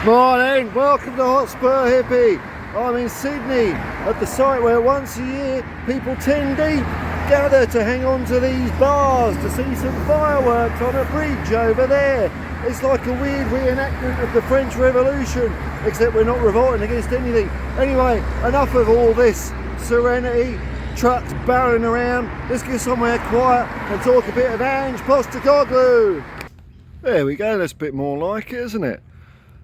Morning, welcome to Hotspur Hippie. I'm in Sydney at the site where once a year people 10 deep gather to hang on to these bars to see some fireworks on a bridge over there. It's like a weird reenactment of the French Revolution, except we're not revolting against anything. Anyway, enough of all this serenity, trucks barreling around. Let's get somewhere quiet and talk a bit of Ange Postecoglou. There we go, that's a bit more like it, isn't it?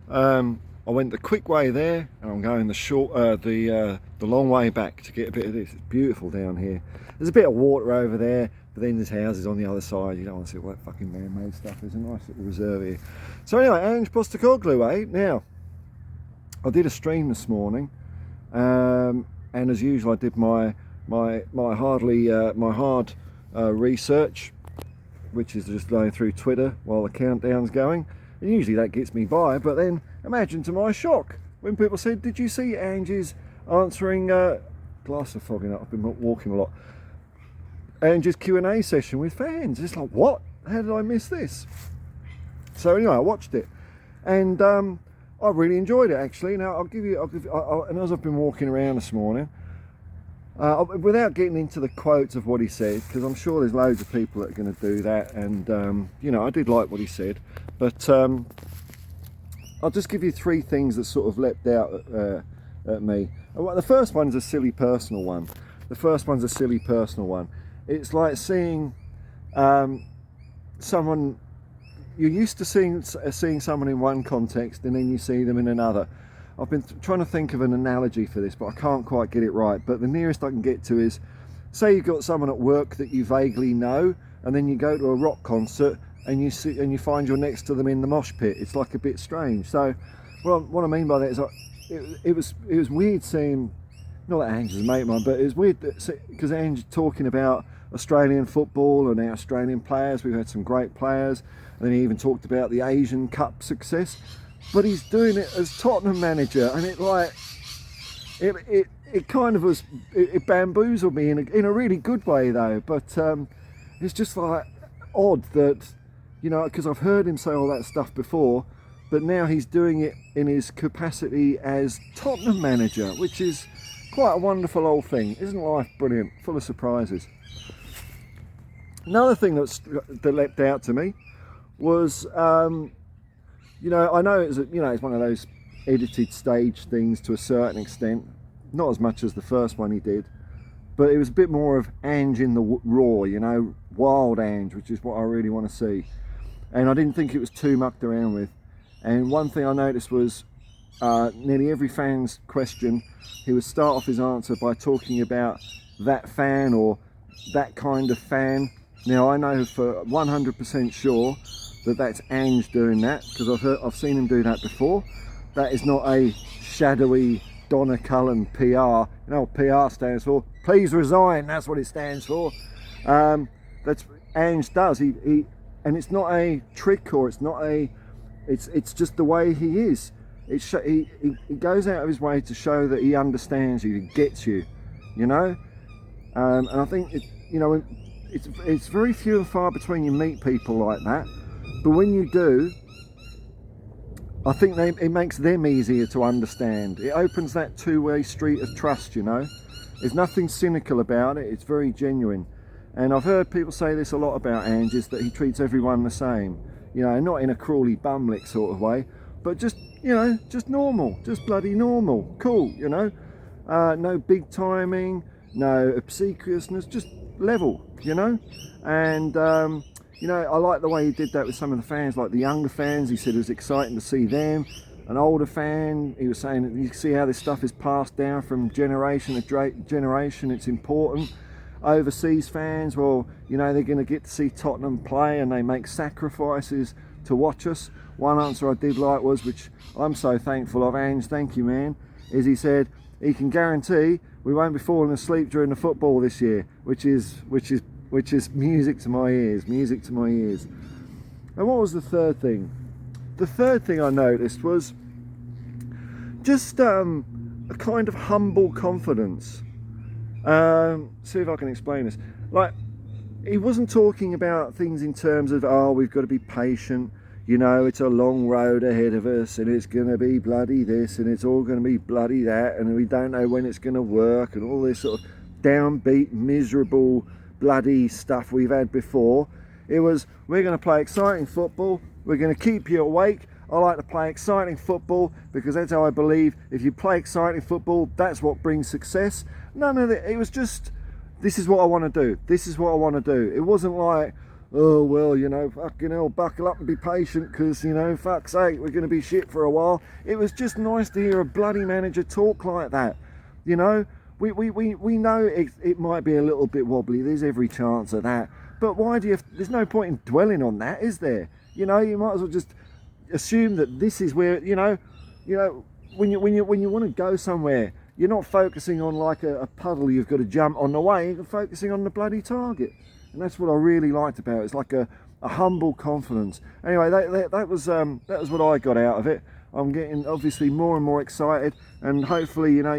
I went the quick way there, and I'm going the long way back to get a bit of this. It's beautiful down here. There's a bit of water over there, but then there's houses on the other side. You don't want to see all that fucking man-made stuff. There's a nice little reserve here. So anyway, Ange Postecoglou, eh? Now, I did a stream this morning, and as usual, I did my hard research, which is just going through Twitter while the countdown's going. And usually that gets me by, but then imagine to my shock when people said, "Did you see Ange's answering?" Glass of fogging up. I've been walking a lot. Ange's Q&A session with fans. It's like, what? How did I miss this? So anyway, I watched it, and I really enjoyed it actually. Now and as I've been walking around this morning, without getting into the quotes of what he said, because I'm sure there's loads of people that are going to do that, and you know, I did like what he said, but I'll just give you three things that sort of leapt out at me. The first one's a silly personal one. It's like seeing someone, you're used to seeing someone in one context and then you see them in another. I've been trying to think of an analogy for this, but I can't quite get it right. But the nearest I can get to is, say you've got someone at work that you vaguely know, and then you go to a rock concert and you find you're next to them in the mosh pit. It's like a bit strange. So what I mean by that is, it was weird seeing, not that Ange is a mate of mine, but it was weird because Ange talking about Australian football and our Australian players. We've had some great players, and then he even talked about the Asian Cup success. But he's doing it as Tottenham manager, and it kind of was, it bamboozled me in a really good way though. But it's just like odd that, you know, because I've heard him say all that stuff before, but now he's doing it in his capacity as Tottenham manager, which is quite a wonderful old thing. Isn't life brilliant? Full of surprises. Another thing that leapt out to me was, you know, I know it's one of those edited stage things to a certain extent, not as much as the first one he did, but it was a bit more of Ange in the raw, you know, wild Ange, which is what I really want to see. And I didn't think it was too mucked around with. And one thing I noticed was nearly every fan's question, he would start off his answer by talking about that fan or that kind of fan. Now I know for 100% sure that that's Ange doing that, because I've seen him do that before. That is not a shadowy Donna Cullen PR. You know what PR stands for? Please resign. That's what it stands for. That's Ange does. He and it's not a trick, or it's not a. It's just the way he is. He goes out of his way to show that he understands you, he gets you, you know. And I think it's very few and far between you meet people like that. But when you do, I think it makes them easier to understand. It opens that two-way street of trust, you know. There's nothing cynical about it. It's very genuine. And I've heard people say this a lot about Ange, is that he treats everyone the same. You know, not in a crawly bumlick sort of way, but just, you know, just normal, just bloody normal, cool, you know. No big timing, no obsequiousness, just level, you know. And you know, I like the way he did that with some of the fans, like the younger fans. He said it was exciting to see them. An older fan, he was saying that you see how this stuff is passed down from generation to generation. It's important. Overseas fans, well, you know, they're going to get to see Tottenham play, and they make sacrifices to watch us. One answer I did like was, which I'm so thankful of, Ange, thank you, man, is he said he can guarantee we won't be falling asleep during the football this year, which is music to my ears, And what was the third thing? The third thing I noticed was just a kind of humble confidence. See if I can explain this. Like, he wasn't talking about things in terms of, oh, we've got to be patient, you know, it's a long road ahead of us, and it's going to be bloody this, and it's all going to be bloody that, and we don't know when it's going to work, and all this sort of downbeat, miserable, bloody stuff we've had before. It was, we're going to play exciting football, we're going to keep you awake. I like to play exciting football because that's how I believe if you play exciting football, that's what brings success. None of it, it was just, this is what I want to do, this is what I want to do. It wasn't like, oh well, you know, fucking hell, buckle up and be patient because, you know, fuck's sake, we're going to be shit for a while. It was just nice to hear a bloody manager talk like that. You know, we know it might be a little bit wobbly, there's every chance of that, but why do you, there's no point in dwelling on that, is there? You know, you might as well just assume that this is where, you know, when you want to go somewhere, you're not focusing on like a puddle you've got to jump on the way, you're focusing on the bloody target. And that's what I really liked about it. It's like a humble confidence. Anyway, that was what I got out of it. I'm getting obviously more and more excited, and hopefully, you know,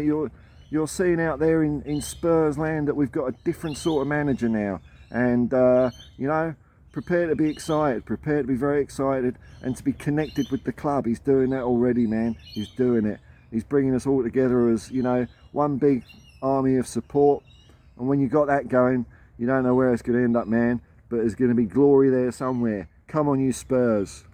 you're seeing out there in Spurs land that we've got a different sort of manager now, and you know, prepare to be excited, prepare to be very excited, and to be connected with the club. He's doing that already, man. He's doing it. He's bringing us all together as, you know, one big army of support. And when you got that going, you don't know where it's going to end up, man, but there's going to be glory there somewhere. Come on, you Spurs.